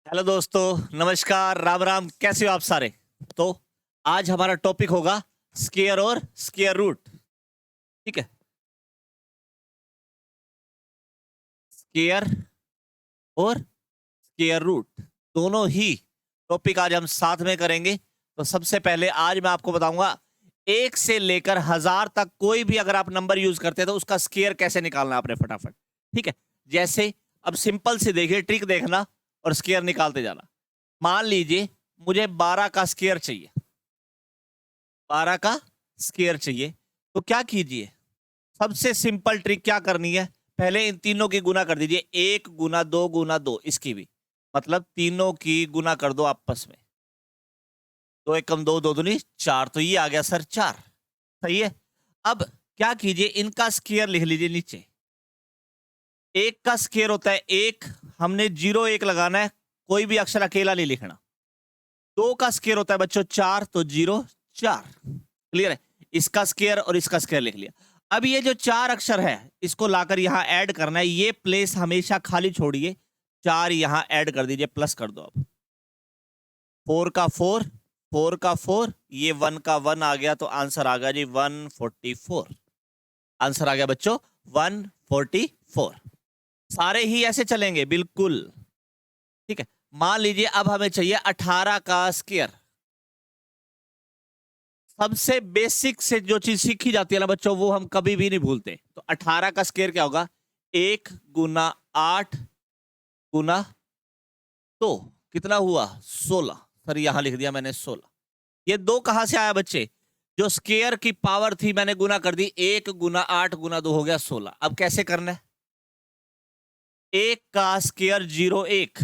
Hello दोस्तों, नमस्कार, राम राम। कैसे हो आप सारे? तो आज हमारा टॉपिक होगा स्केयर और स्केयर रूट। ठीक है। स्केयर और स्केयर रूट दोनों ही टॉपिक आज हम साथ में करेंगे। तो सबसे पहले आज मैं आपको बताऊंगा, एक से लेकर 1000 तक कोई भी अगर आप नंबर यूज करते हैं तो उसका स्केयर कैसे निकालना है आपने फटाफट। ठीक है। जैसे अब सिंपल से देखिए, ट्रिक देखना और स्केयर निकालते जाना। मान लीजिए मुझे 12 का स्केयर चाहिए। 12 का स्केयर चाहिए तो क्या कीजिए, सबसे सिंपल ट्रिक क्या करनी है, पहले इन तीनों की गुना कर दीजिए। 1 गुना 2 इसकी भी, मतलब तीनों की गुना कर दो आपस में। 2 1 कम 2, 2 दूनी 4, तो ये आ गया सर 4। सही है। अब क्या कीजिए, इनका स्केयर लिख लीजिए नीचे। एक का स्केयर होता है एक, हमने 0 1 लगाना है, कोई भी अक्षर अकेला नहीं लिखना। 2 का स्केयर होता है बच्चों 4, तो 0 4। क्लियर है। इसका स्केयर और इसका स्केयर लिख लिया। अब ये जो 4 अक्षर है इसको लाकर यहां ऐड करना है। ये प्लेस हमेशा खाली छोड़िए। 4 यहां ऐड कर दीजिए, प्लस कर दो। अब 4 का 4, 4 का 4, ये 1 का 1 आ गया, तो आंसर आ गया जी 144। आंसर आ गया बच्चों 144। सारे ही ऐसे चलेंगे बिल्कुल। ठीक है। मान लीजिए अब हमें चाहिए 18 का स्केयर। सबसे बेसिक से जो चीज सीखी जाती है ना बच्चों, वो हम कभी भी नहीं भूलते। तो 18 का स्केयर क्या होगा? 1 गुना 8 गुना 2, कितना हुआ? 16। सर यहां लिख दिया मैंने 16। ये 2 कहां से आया बच्चे? जो स्केयर की पावर थी मैंने गुना कर दी। 1 गुना 8 गुना 2 हो गया 16। अब कैसे करना है? 1 का स्केयर 01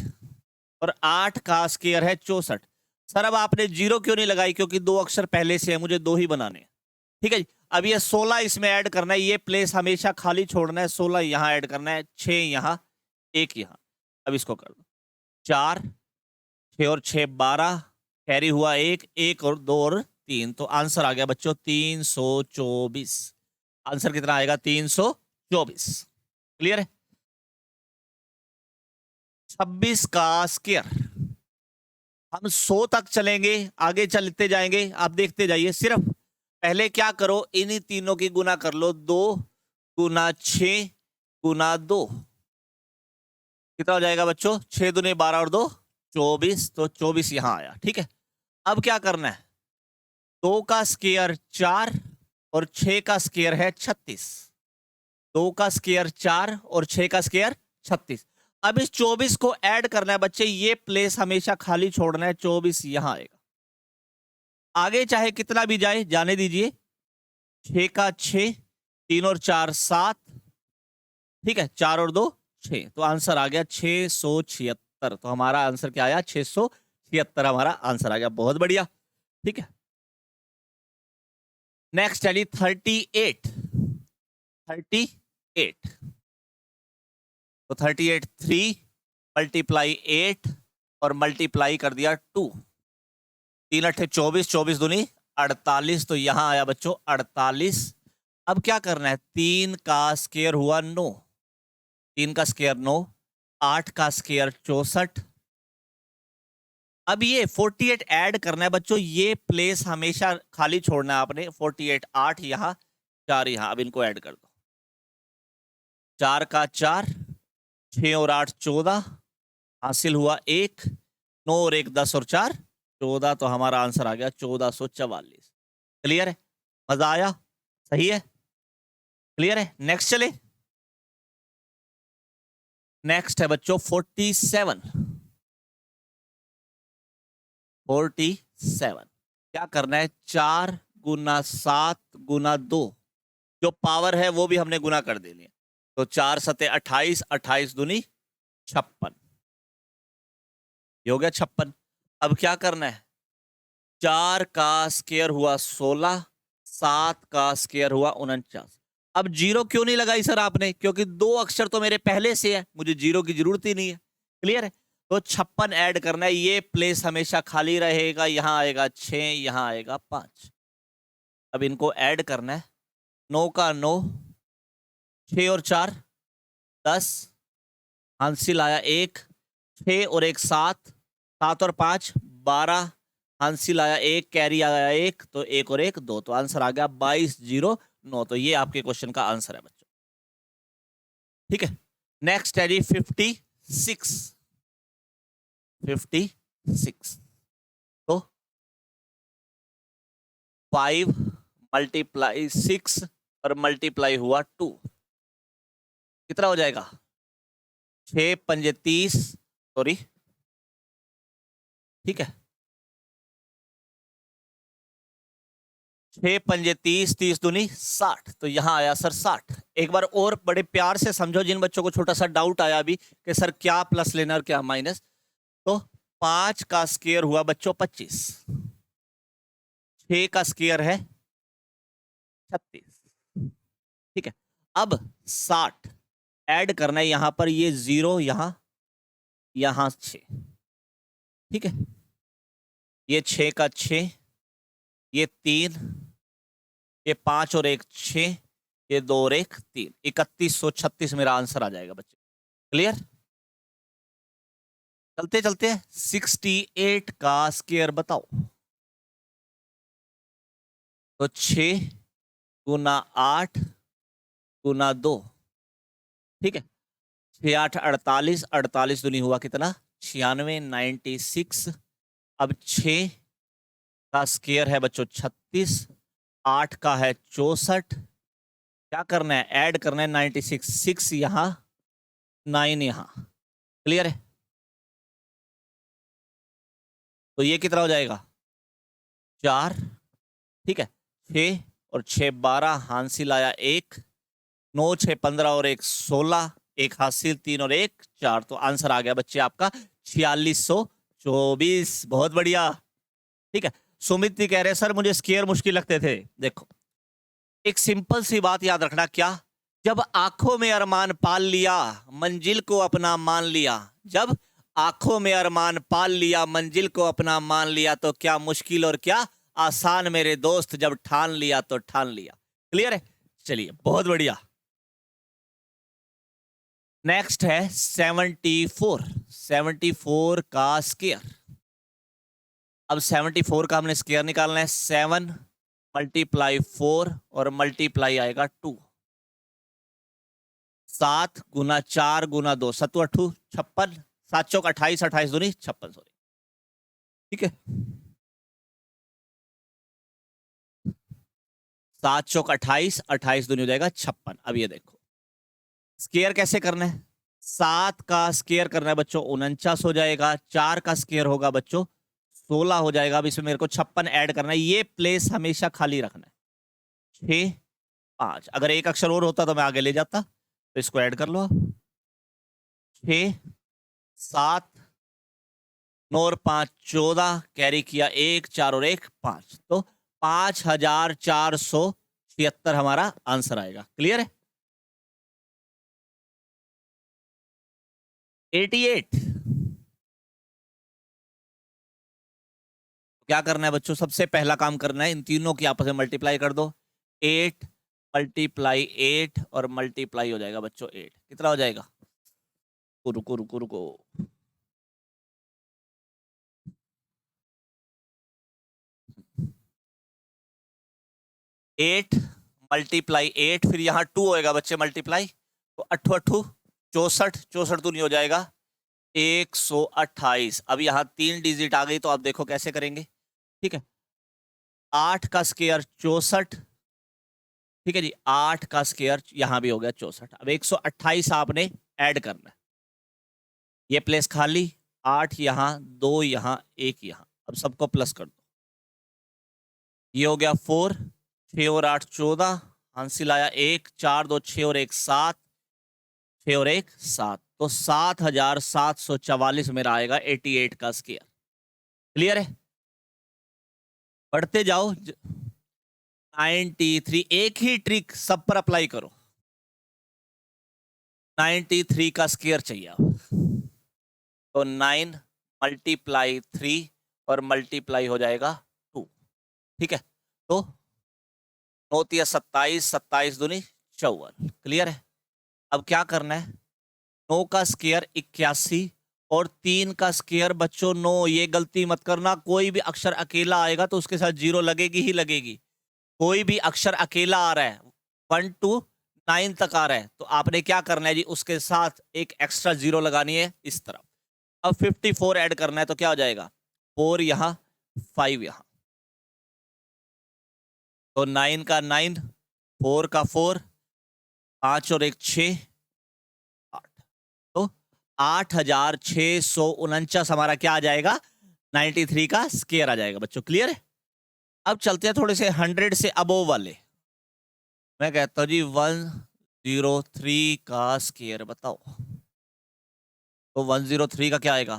और 8 का स्केयर है 64। सर अब आपने 0 क्यों नहीं लगाई? क्योंकि 2 अक्षर पहले से है, मुझे 2 ही बनाने हैं। ठीक है जी। अब ये 16 इसमें ऐड करना है, ये प्लेस हमेशा खाली छोड़ना है। 16 यहां ऐड करना है, 6 यहां, 1 यहां। अब इसको कर दो। 4 6 और 6 12, कैरी हुआ 1 1 और 2 और 3, तो आंसर आ गया बच्चों 324। आंसर कितना आएगा? 324। क्लियर है। 26 का स्केयर। हम 100 तक चलेंगे, आगे चलते जाएंगे, आप देखते जाइए। सिर्फ पहले क्या करो, इन्हीं तीनों की गुना कर लो। 2 गुना 6 गुना 2, कितना हो जाएगा बच्चों? 6 दूनी 12 और 2 24, तो 24 यहां आया। ठीक है। अब क्या करना है? 2 का स्केयर 4 और 6 का स्केयर है 36। 2 का स्केयर 4 और 6 का स्केयर 36। अब इस 24 को ऐड करना है बच्चे, ये प्लेस हमेशा खाली छोड़ना है। 24 यहां आएगा, आगे चाहे कितना भी जाए जाने दीजिए। 6 का 6, 3 और 4 7। ठीक है। 4 और 2 6, तो आंसर आ गया 676। तो हमारा आंसर क्या आया? 676 हमारा आंसर आ गया। बहुत बढ़िया। ठीक है। नेक्स्ट है 38। 38, तो 38 3 मल्टीप्लाई 8 और मल्टीप्लाई कर दिया 2। 3 अट्ठे 24, 24 दूनी 48, तो यहां आया बच्चों 48। अब क्या करना है? 3 का स्केयर हुआ 9, 3 का स्केयर 9, 8 का स्केयर 64। अब ये 48 ऐड करना है बच्चों, ये प्लेस हमेशा खाली छोड़ना है आपने। 48 8 यहां, 4 यहां। अब इनको ऐड कर दो। 4 का 4, 6 और 8 14, हासिल हुआ 1। 9 और 1 10 और 4 14, तो हमारा आंसर आ गया 1444। क्लियर है? मजा आया? सही है। क्लियर है। नेक्स्ट चले। नेक्स्ट है बच्चों 47। 47 क्या करना है? 4 गुना 7 गुना 2, जो पावर है वो भी हमने गुना कर देनी है। तो 4 सते 28, 28 दूनी 56, ये हो गया 56। अब क्या करना है? 4 का स्केयर हुआ 16, 7 का स्केयर हुआ 49। अब 0 क्यों नहीं लगाई सर आपने? क्योंकि 2 अक्षर तो मेरे पहले से है, मुझे 0 की जरूरत ही नहीं है। क्लियर है। तो 56 ऐड करना है, ये प्लेस हमेशा खाली रहेगा। यहां आएगा 6, यहां आएगा 5। अब इनको ऐड करना है। 9 का 9, 6 और 4 10, हासिल आया 1। 6 और 1 7, 7 और 5 12, हासिल आया 1, कैरी आया 1, तो 1 और 1 2, तो आंसर आ गया 2209। तो ये आपके क्वेश्चन का आंसर है बच्चों। ठीक है, नेक्स्ट है जी 56। 56 तो 5 मल्टीप्लाई 6 और मल्टीप्लाई हुआ 2, कितना हो जाएगा? 6 पंजे 30, सॉरी, ठीक है, 6 पंजे 30, 30 दूनी 60, तो यहां आया सर 60। एक बार और बड़े प्यार से समझो जिन बच्चों को छोटा सा डाउट आया अभी कि सर क्या प्लस लेना और क्या माइनस। तो 5 का स्क्वायर हुआ बच्चों 25, 6 का स्क्वायर है 36, ठीक है। अब 60 ऐड करना है, यहां पर ये 0, यहां 6, ठीक है, ये 6 का 6, ये 3, ये 5 और 1 6, ये 2 और 1 3, 3136 मेरा आंसर आ जाएगा बच्चे। क्लियर? चलते चलते 68 का स्क्वायर बताओ। तो 6 गुना 8 गुना 2, ठीक है, 6 8 48, 48 दूनी हुआ कितना? 96, 96। अब 6 का स्क्वायर है बच्चों 36, 8 का है 64, क्या करना है? ऐड करना है 96, 6 यहां 9 यहां। क्लियर है? तो ये कितना हो जाएगा? 4, ठीक है, 6 और 6 12, हासिल आया 1, 9 6 15 और 1 16, एक हासिल 3 और 1 4, तो आंसर आ गया बच्चे आपका 4624। बहुत बढ़िया, ठीक है। सुमित जी कह रहे हैं सर मुझे स्क्वायर मुश्किल लगते थे। देखो, एक सिंपल सी बात याद रखना, क्या? जब आंखों में अरमान पाल लिया, मंजिल को अपना मान लिया। जब आंखों में अरमान पाल लिया, मंजिल को अपना मान लिया, तो क्या मुश्किल और क्या आसान मेरे दोस्त, जब ठान लिया तो ठान लिया। क्लियर है? चलिए, बहुत बढ़िया। नेक्स्ट है 74। 74 का स्क्वायर। अब 74 का हमने स्क्वायर निकालना है। 7 मल्टीप्लाई 4 और मल्टीप्लाई आएगा 2, 7 गुना 4 गुना 2, 7 8 56, 7 चौक 28, 28 दूनी 56, सॉरी, ठीक है, 7 चौक 28, 28 दूनी हो जाएगा 56। अब ये देखो स्क्वायर कैसे करना है। 7 का स्क्वायर करना है बच्चों 49 हो जाएगा, 4 का स्क्वायर होगा बच्चों 16 हो जाएगा। अब इसमें मेरे को 56 ऐड करना है, ये प्लेस हमेशा खाली रखना है। 6 5, अगर एक अक्षर और होता तो मैं आगे ले जाता, तो इसको ऐड कर लो। 6 7 9 और 5 14, कैरी किया 1, 4 और 1 5, तो 5476 हमारा आंसर आएगा। क्लियर है? 88। क्या करना है बच्चों? सबसे पहला काम करना है, इन तीनों की आपस में मल्टीप्लाई कर दो। 8 मल्टीप्लाई 8 और मल्टीप्लाई हो जाएगा बच्चों 8, कितना हो जाएगा? रुको रुको रुको, 8 मल्टीप्लाई 8, फिर यहाँ 2 होएगा बच्चे मल्टीप्लाई, तो 8 8 64, 64 तो नहीं हो जाएगा 128। अब यहाँ 3 डिजिट आ गई, तो आप देखो कैसे करेंगे। ठीक है, 8 का स्क्वायर 64, ठीक है जी, 8 का स्क्वायर यहां भी हो गया 64। अब 128 आपने ऐड करना है, ये प्लेस खाली, 8 यहां 2 यहां 1 यहां, अब सबको प्लस कर दो। ये हो गया 4, 6 और 8 14, हासिल आया 1, 4 2 6 और 1 7, 6 और 1 7, तो 7744 मेरा आएगा 88 का स्क्वायर। क्लियर है? पढ़ते जाओ। 93, एक ही ट्रिक सब पर अप्लाई करो। 93 का स्क्वायर चाहिए आप, तो 9 मल्टीप्लाई 3 और मल्टीप्लाई हो जाएगा 2, ठीक है, तो 9 तिया 27, 27 दूनी 54। क्लियर है? अब क्या करना है? 9 का स्क्वायर 81 और 3 का स्क्वायर बच्चों 9। ये गलती मत करना, कोई भी अक्षर अकेला आएगा तो उसके साथ 0 लगेगी ही लगेगी। कोई भी अक्षर अकेला आ रहा है 1 to 9 तक आ रहा है तो आपने क्या करना है जी, उसके साथ एक एक्स्ट्रा 0 लगानी है इस तरफ। अब 54 ऐड करना है तो क्या हो जाएगा, 4 यहां 5 यहां, तो 9 का 9, 4 का 4, 5 और 1 6, 8, तो 8649 हमारा क्या आ जाएगा, 93 का स्क्वायर आ जाएगा बच्चों। क्लियर है? अब चलते हैं थोड़े से 100 से अबोव वाले। मैं कहता हूं जी 103 का स्क्वायर बताओ, तो 103 का क्या आएगा,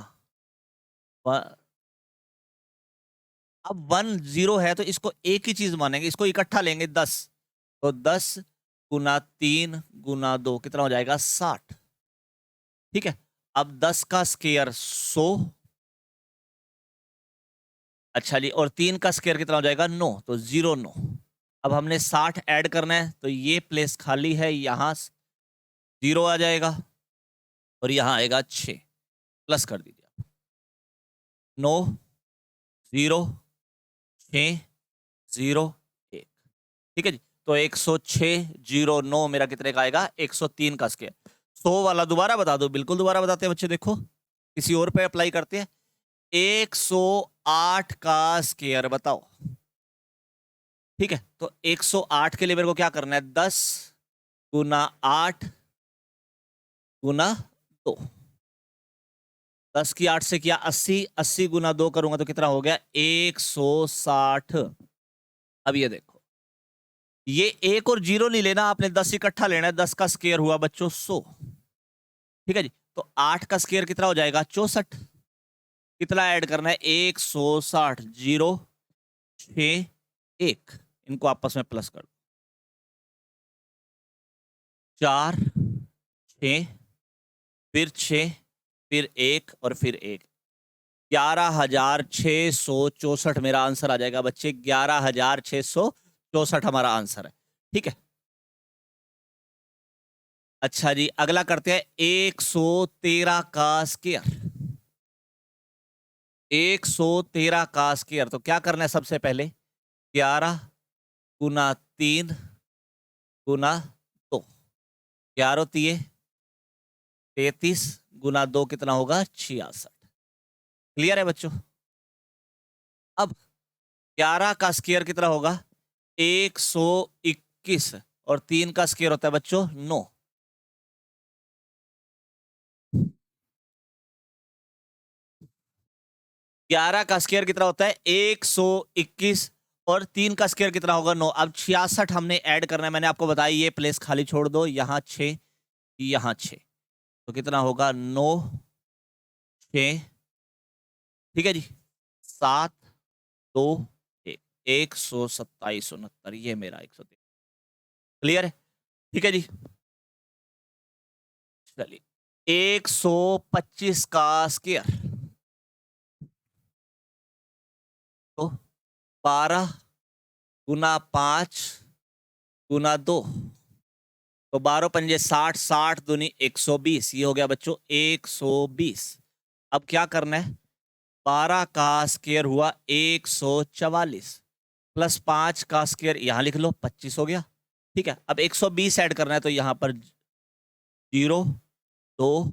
अब 10 है तो इसको एक ही चीज मानेंगे, इसको इकट्ठा लेंगे 10, तो 10 गुना 3 गुना 2 कितना हो जाएगा 60। ठीक है, अब 10 का स्क्वायर 100, अच्छा जी, और 3 का स्क्वायर कितना हो जाएगा 9, तो 09। अब हमने 60 ऐड करना है तो ये प्लेस खाली है, यहां 0 आ जाएगा और यहां आएगा 6, प्लस कर दीजिए आप, 9 0 6 0 1। ठीक है जी, तो 10609 मेरा कितने का आएगा, 103 का स्क्वायर। 100 वाला दोबारा बता दो, बिल्कुल दोबारा बताते हैं बच्चे, देखो किसी और पे अप्लाई करते हैं। 108 का स्क्वायर बताओ। ठीक है, तो 108 के लिए मेरे को क्या करना है, 10 गुना 8 गुना 2, 10 की 8 से किया 80, 80 गुना 2 करूंगा तो कितना हो गया 160। अब ये देखो, ये 1 और 0 नहीं लेना आपने, 10 इकट्ठा लेना है। 10 का स्क्वायर हुआ बच्चों 100। ठीक है जी, तो 8 का स्क्वायर कितना हो जाएगा 64। कितना ऐड करना है 160, 0 6 1, इनको आपस में प्लस कर दो, 4 6 फिर 6 फिर 1 और फिर 1, 11,664 मेरा आंसर आ जाएगा बच्चे। 11,664 हमारा आंसर है। ठीक है, अच्छा जी, अगला करते हैं 113 का स्क्वायर। 113 का स्क्वायर, तो क्या करना है सबसे पहले, 11 गुना 3 गुना 2, 11 तिये 33 गुना 2 कितना होगा 66। क्लियर है बच्चों? अब 11 का स्क्वायर कितना होगा 121, और 3 का स्क्वायर होता है बच्चों 9। 11 का स्क्वायर कितना होता है 121, और 3 का स्क्वायर कितना होगा 9। अब 66 हमने ऐड करना है, मैंने आपको बताया ये प्लेस खाली छोड़ दो, यहां 6 यहां 6, तो कितना होगा 9 6, ठीक है जी, 7 2 1, 12769 ये मेरा 103। क्लियर है? ठीक है जी, चलिए 125 का स्क्वायर, तो 12 गुना 5 गुना 2, तो 12 पंजे 60, 60 दूनी 120, ये हो गया बच्चों 120। अब क्या करना है, 12 का स्क्वायर हुआ 144, प्लस 5 का स्क्वायर यहां लिख लो 25 हो गया। ठीक है, अब 120 ऐड करना है तो यहां पर 0 2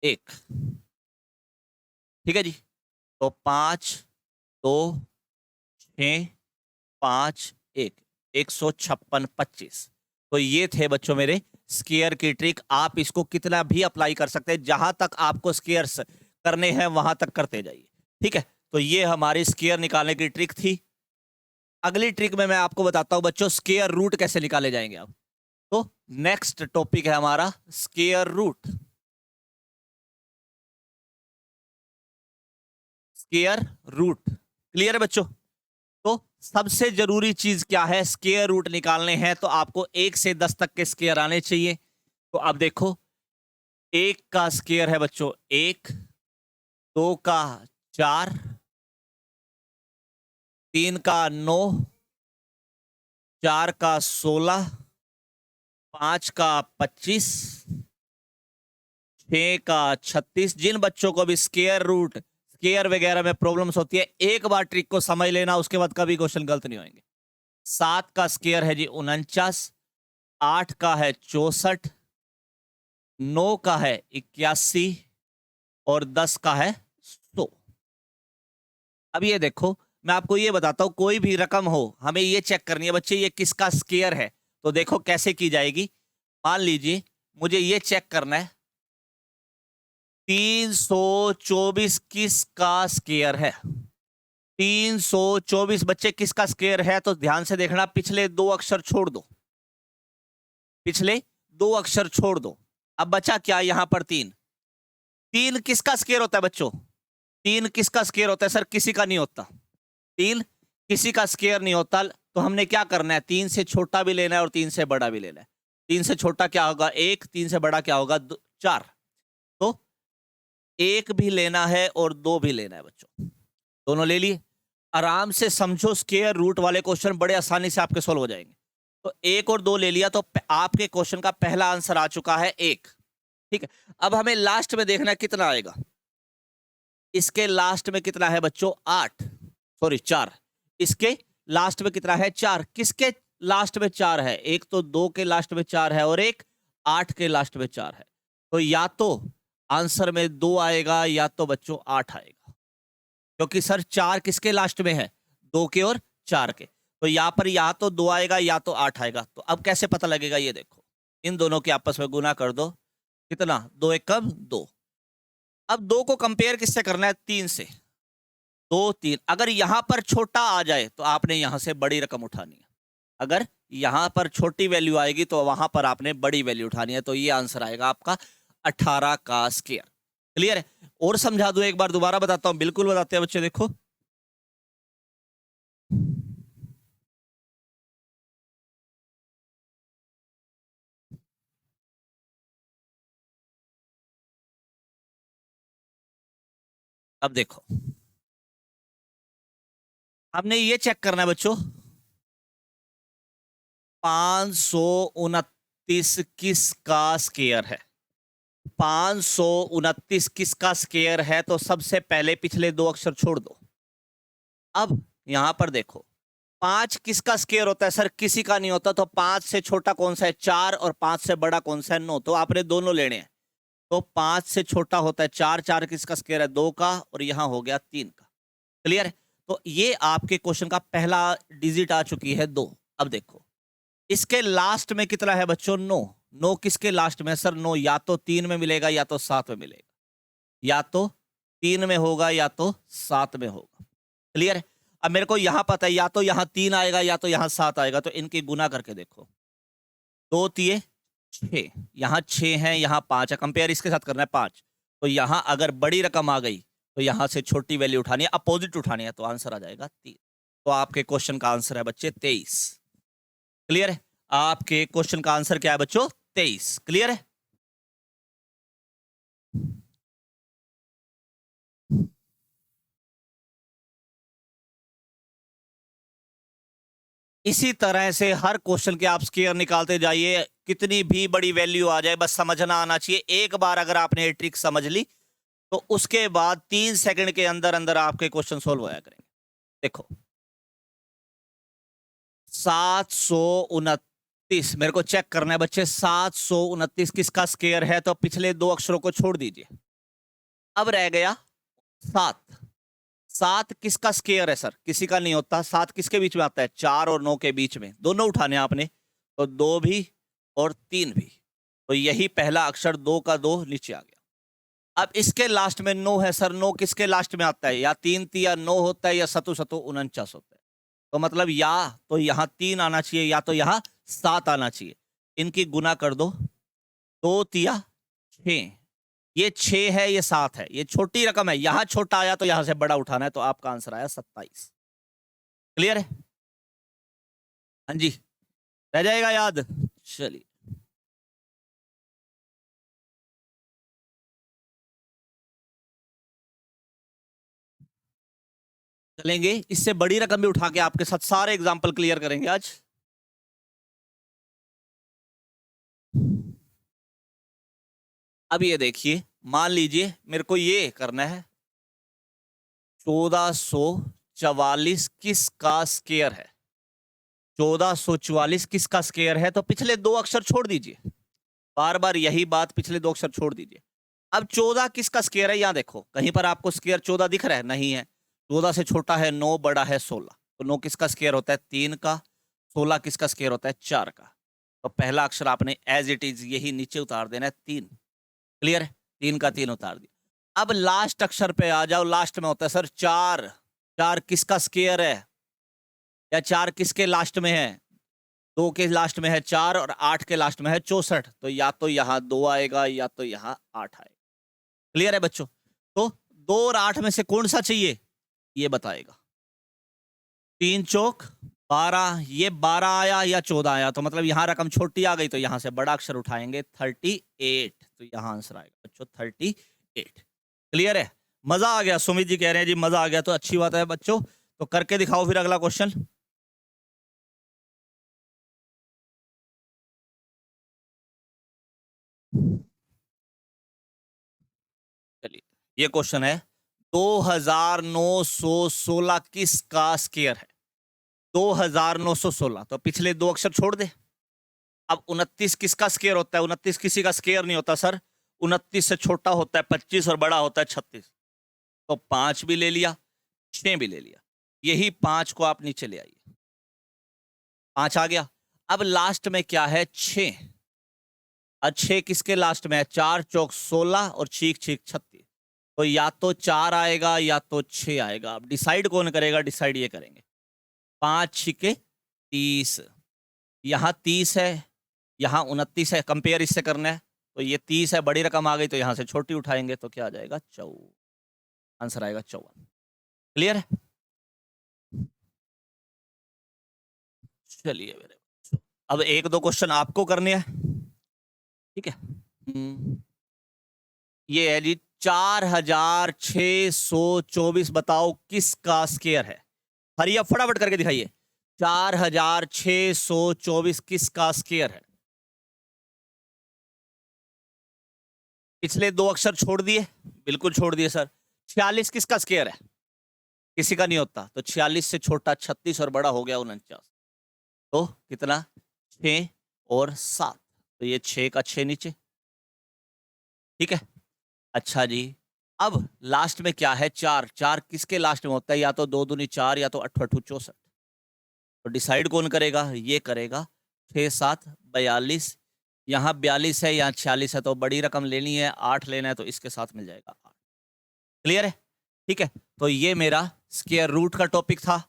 1। ठीक है जी, तो 5 2 6 5 1, 156 25। तो ये थे बच्चों मेरे स्क्वायर की ट्रिक। आप इसको कितना भी अप्लाई कर सकते हैं, जहां तक आपको स्क्वायर्स करने हैं वहां तक करते जाइए। ठीक है, तो ये हमारी स्क्वायर निकालने की ट्रिक थी। अगली ट्रिक में मैं आपको बताता हूं बच्चों स्क्वायर रूट कैसे निकाले जाएंगे। अब तो नेक्स्ट टॉपिक है हमारा square root. Square root clear है बच्चों? तो सबसे जरूरी चीज क्या है, स्क्वायर रूट निकालने हैं तो आपको 1 से 10 तक के स्क्वायर आने चाहिए। तो अब देखो, 1 का स्क्वायर है बच्चों 1, 2 का 4, 3 का 9, 4 का 16, 5 का 25, 6 का 36। जिन बच्चों को भी स्क्वायर रूट स्क्वायर वगैरह में प्रॉब्लम्स होती है, एक बार ट्रिक को समझ लेना, उसके बाद कभी क्वेश्चन गलत नहीं होंगे। 7 का स्क्वायर है जी 49, 8 का है 64, 9 का है 81 और 10 का है 100। अब ये देखो, मैं आपको ये बताता हूं, कोई भी रकम हो हमें ये चेक करनी है बच्चे ये किसका स्क्वायर है। तो देखो कैसे की जाएगी। मान लीजिए मुझे ये चेक करना है 324 किसका स्क्वायर है। 324 बच्चे किसका स्क्वायर है, तो ध्यान से देखना, पिछले दो अक्षर छोड़ दो, पिछले दो अक्षर छोड़ दो। अब बचा क्या यहां पर 3। 3 किसका स्क्वायर होता है बच्चों? 3 किसका स्क्वायर होता है सर? किसी का नहीं होता। 3 किसी का स्क्वायर नहीं होता। तो हमने क्या करना है, 3 से छोटा भी लेना है और 3 से बड़ा भी लेना है। 3 से छोटा क्या होगा 1, 3 से बड़ा क्या होगा 4। तो 1 भी लेना है और 2 भी लेना है बच्चों। दोनों ले लिए। आराम से समझो, स्क्वायर रूट वाले क्वेश्चन बड़े आसानी से आपके सोल्व हो जाएंगे। तो 1 और 2 ले लिया, तो आपके क्वेश्चन का पहला आंसर आ चुका है 1। ठीक है, अब हमें लास्ट में देखना है कितना आएगा। इसके लास्ट में कितना है बच्चों 8, सॉरी 4। इसके लास्ट में कितना है 4। किसके लास्ट में 4 है? एक तो 2 के लास्ट में 4 है और एक 8 के लास्ट में 4 है। तो या तो आंसर में 2 आएगा या तो बच्चों 8 आएगा, क्योंकि सर 4 किसके लास्ट में है? 2 के और 4 के। तो यहां पर या तो 2 आएगा या तो 8 आएगा। तो अब कैसे पता लगेगा, ये देखो, इन दोनों के आपस में गुना कर दो। कितना? 2 एक कम 2। अब 2 को कंपेयर किससे करना है? 3 से। 2 3। अगर यहां पर छोटा आ जाए तो आपने यहां से बड़ी रकम उठानी है। अगर यहां पर छोटी वैल्यू आएगी तो वहां पर आपने बड़ी वैल्यू उठानी है। तो ये आंसर आएगा आपका 18 का स्क्वायर। क्लियर है? और समझा दूं, एक बार दोबारा बताता हूं, बिल्कुल बताते हैं बच्चे। देखो, अब देखो, हमने ये चेक करना है बच्चों 529 किसका स्क्वायर है। 529 किसका स्क्वायर है? तो सबसे पहले पिछले दो अक्षर छोड़ दो। अब यहां पर देखो, 5 किसका स्क्वायर होता है सर? किसी का नहीं होता। तो 5 से छोटा कौन सा है? 4। और 5 से बड़ा कौन सा है? 9। तो आपने दोनों लेने हैं। तो 5 से छोटा होता है 4। 4 किसका स्क्वायर है? 2 का। और यहां हो गया 3 का। क्लियर है? तो ये आपके क्वेश्चन का पहला डिजिट आ चुकी है 2। अब देखो, इसके लास्ट में कितना है बच्चों? 9। 9 किसके लास्ट में है सर? 9 या तो 3 में मिलेगा या तो 7 में मिलेगा। या तो 3 में होगा या तो 7 में होगा। क्लियर है? अब मेरे को यहां पता है, या तो यहां 3 आएगा या तो यहां 7 आएगा। तो इनकी गुना करके देखो, 2 तिये 6, यहां 6 है, यहां 5 है। कंपेयर इसके साथ करना है 5। तो यहां अगर बड़ी रकम आ गई तो यहां से छोटी वैल्यू उठानी है, अपोजिट उठानी है। तो आंसर आ जाएगा 3। तो आपके क्वेश्चन का आंसर है बच्चे 23। क्लियर है? आपके क्वेश्चन का आंसर क्या है बच्चों? 23। क्लियर है? इसी तरह से हर क्वेश्चन के आप स्क्वायर निकालते जाइए, कितनी भी बड़ी वैल्यू आ जाए, बस समझना आना चाहिए। एक बार अगर आपने ये ट्रिक समझ ली तो उसके बाद 3 सेकंड के अंदर अंदर आपके क्वेश्चन सोल्व होया करेंगे। देखो, 729 मेरे को चेक करना है बच्चे, 729 किसका स्क्वायर है? तो पिछले दो अक्षरों को छोड़ दीजिए। अब रह गया 7। 7 किसका स्क्वायर है सर? किसी का नहीं होता। 7 किसके बीच में आता है? 4 और 9 के बीच में। दोनों उठाने आपने, तो 2 भी और 3 भी। तो यही पहला अक्षर 2 का 2 नीचे आ गया। अब इसके लास्ट में 9 है सर। 9 किसके लास्ट में आता है? या 3 तिया 9 होता है या सतु सतु 49 होता है। तो मतलब या तो यहां 3 आना चाहिए या तो यहां 7 आना चाहिए। इनकी गुना कर दो, 2 तिया 6। ये 6 है, ये 7 है। ये छोटी रकम है, यहां छोटा आया तो यहां से बड़ा उठाना है। तो आपका आंसर आया 27। क्लियर है? हाँ जी, रह जाएगा याद। चलिए, चलेंगे। इससे बड़ी रकम भी उठा के आपके साथ सारे एग्जाम्पल क्लियर करेंगे आज। अब ये देखिए, मान लीजिए मेरे को ये करना है 1444 किसका स्क्वायर है। 1444 किसका स्क्वायर है, तो पिछले दो अक्षर छोड़ दीजिए, बार बार यही बात, पिछले दो अक्षर छोड़ दीजिए। अब 14 किसका स्क्वायर है, यहां देखो कहीं पर आपको स्क्वायर 14 दिख रहा है, नहीं है। 14 से छोटा है 9, बड़ा है 16, तो 9 किसका स्क्वायर होता है, 3 का। 16 किसका स्क्वायर होता है, 4 का। तो पहला अक्षर आपने एज इट इज यही नीचे उतार देना है, 3। क्लियर है, 3 का 3 उतार दिया। अब लास्ट अक्षर पे आ जाओ, लास्ट में होता है सर 4। 4 किसका स्क्वायर है, या 4 किसके लास्ट में है, 2 के लास्ट में है 4 और 8 के लास्ट में है 64, तो या तो यहाँ 2 आएगा या तो यहाँ 8 आएगा। क्लियर है बच्चों, तो 2 और 8 में से कौन सा चाहिए ये बताएगा। 3 चौक 12, ये 12 आया या 14 आया, तो मतलब यहाँ रकम छोटी आ गई, तो यहाँ से बड़ा अक्षर उठाएंगे 38, तो यहाँ आंसर आएगा बच्चों 38। क्लियर है, मजा आ गया। सुमित जी कह रहे हैं जी मजा आ गया, तो अच्छी बात है बच्चों, तो करके दिखाओ फिर अगला क्वेश्चन। चलिए, ये क्वेश्चन है 2916 किसका स्क्वायर है। 2916, तो पिछले दो अक्षर छोड़ दे। अब 29 किसका स्क्वायर होता है, 29 किसी का स्क्वायर नहीं होता सर। 29 से छोटा होता है 25 और बड़ा होता है 36, तो 5 भी ले लिया, 6 भी ले लिया। यही 5 को आप नीचे ले आइए, 5 आ गया। अब लास्ट में क्या है, 6। और 6 किसके लास्ट में है, 4 चौक 16 और छीक छीक 36, तो या तो 4 आएगा या तो 6 आएगा। अब डिसाइड कौन करेगा, डिसाइड ये करेंगे। 5 छिके 30, यहाँ 30 है, यहाँ 29 है, कंपेयर इससे करना है, तो ये 30 है, बड़ी रकम आ गई, तो यहाँ से छोटी उठाएंगे, तो क्या आ जाएगा 54, आंसर आएगा 54। क्लियर है, चलिए मेरे बच्चों, अब एक दो क्वेश्चन आपको करने हैं, ठीक है। ये है जी 4624, बताओ किसका स्क्वायर है। हरिया फटाफट करके दिखाइए, 4624 किसका स्क्वायर है। पिछले दो अक्षर छोड़ दिए, बिल्कुल छोड़ दिए सर। 46 किसका स्क्वायर है, किसी का नहीं होता, तो 46 से छोटा 36 और बड़ा हो गया 49, तो कितना 6 और 7, तो ये 6 का 6 नीचे, ठीक है। अच्छा जी, अब लास्ट में क्या है, 4। 4 किसके लास्ट में होता है, या तो 2 दूनी 4 या तो 8 8 64, तो डिसाइड कौन करेगा, ये करेगा। 6 7 42, यहाँ 42 है, यहाँ 46 है, तो बड़ी रकम लेनी है, 8 लेना है, तो इसके साथ मिल जाएगा 8। क्लियर है, ठीक है। तो ये मेरा स्क्वायर रूट का टॉपिक था।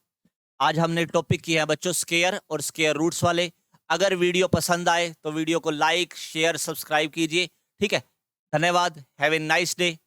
आज हमने टॉपिक किया है बच्चों स्क्वायर और स्क्वायर रूट्स वाले। अगर वीडियो पसंद आए तो वीडियो को लाइक शेयर सब्सक्राइब कीजिए, ठीक है। धन्यवाद, हैव ए नाइस डे।